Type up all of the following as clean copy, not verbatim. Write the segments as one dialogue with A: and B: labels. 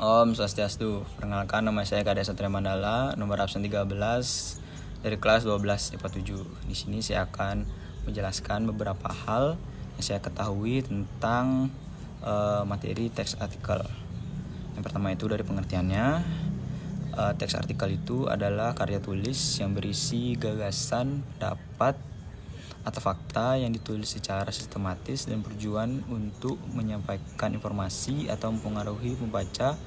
A: Om Swastiastu. Perkenalkan, nama saya Kadek Satria Mandala, nomor absen 13 dari kelas 12 IPA 7. Di sini saya akan menjelaskan beberapa hal yang saya ketahui tentang materi teks artikel. Yang pertama itu dari pengertiannya. Teks artikel itu adalah karya tulis yang berisi gagasan, pendapat, atau fakta yang ditulis secara sistematis dan bertujuan untuk menyampaikan informasi atau mempengaruhi pembaca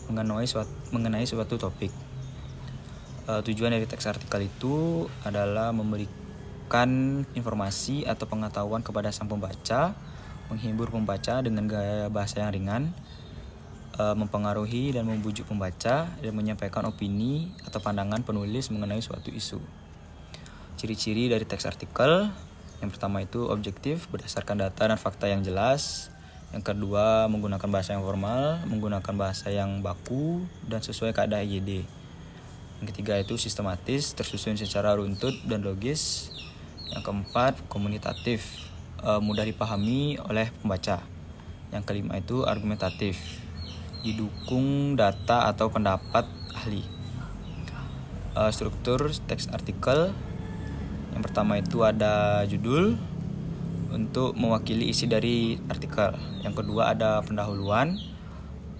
A: mengenai suatu topik. Tujuan dari teks artikel itu adalah memberikan informasi atau pengetahuan kepada sang pembaca, menghibur pembaca dengan gaya bahasa yang ringan, mempengaruhi dan membujuk pembaca, dan menyampaikan opini atau pandangan penulis mengenai suatu isu. Ciri-ciri dari teks artikel: yang pertama itu objektif, berdasarkan data dan fakta yang jelas. Yang kedua, menggunakan bahasa yang formal, menggunakan bahasa yang baku dan sesuai kaidah IJD. Yang ketiga itu sistematis, tersusun secara runtut dan logis. Yang keempat, komunikatif, mudah dipahami oleh pembaca. Yang kelima itu argumentatif, didukung data atau pendapat ahli. Struktur teks artikel: yang pertama itu ada judul untuk mewakili isi dari artikel. Yang kedua ada pendahuluan,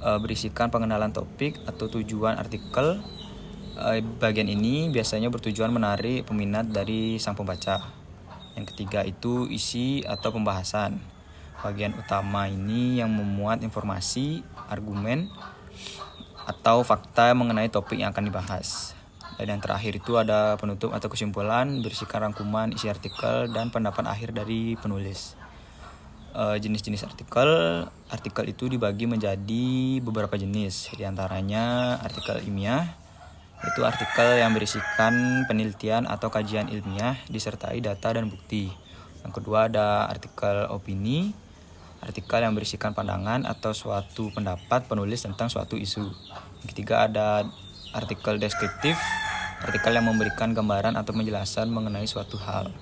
A: berisikan pengenalan topik atau tujuan artikel. Bagian ini biasanya bertujuan menarik peminat dari sang pembaca. Yang ketiga itu isi atau pembahasan. Bagian utama ini yang memuat informasi, argumen, atau fakta mengenai topik yang akan dibahas. Dan yang terakhir itu ada penutup atau kesimpulan, berisikan rangkuman isi artikel dan pendapat akhir dari penulis. Jenis-jenis artikel itu dibagi menjadi beberapa jenis. Di antaranya artikel ilmiah, itu artikel yang berisikan penelitian atau kajian ilmiah disertai data dan bukti. Yang kedua ada artikel opini, artikel yang berisikan pandangan atau suatu pendapat penulis tentang suatu isu. Yang ketiga ada artikel deskriptif, artikel yang memberikan gambaran atau penjelasan mengenai suatu hal.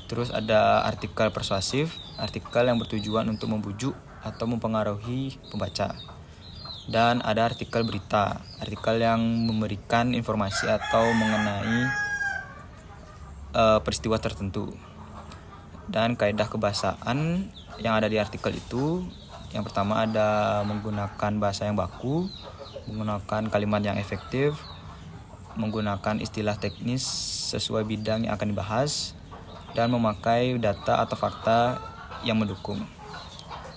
A: Terus ada artikel persuasif, artikel yang bertujuan untuk membujuk atau mempengaruhi pembaca. Dan ada artikel berita, artikel yang memberikan informasi atau mengenai peristiwa tertentu. Dan kaidah kebahasaan yang ada di artikel itu, yang pertama ada menggunakan bahasa yang baku, menggunakan kalimat yang efektif, menggunakan istilah teknis sesuai bidang yang akan dibahas, dan memakai data atau fakta yang mendukung.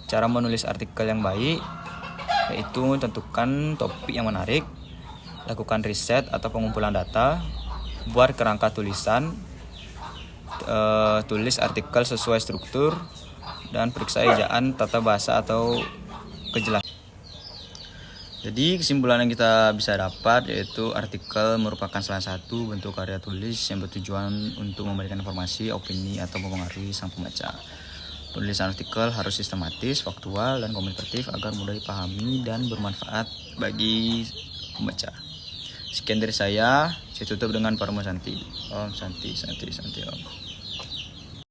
A: Cara menulis artikel yang baik yaitu tentukan topik yang menarik, lakukan riset atau pengumpulan data, buat kerangka tulisan, tulis artikel sesuai struktur, dan periksa ejaan, tata bahasa atau kejelasan. Jadi kesimpulan yang kita bisa dapat yaitu artikel merupakan salah satu bentuk karya tulis yang bertujuan untuk memberikan informasi, opini, atau mempengaruhi sang pembaca. Penulisan artikel harus sistematis, faktual, dan komunikatif agar mudah dipahami dan bermanfaat bagi pembaca. Sekian dari saya tutup dengan Parmo Santi. Om Santi, Santi, Santi Om.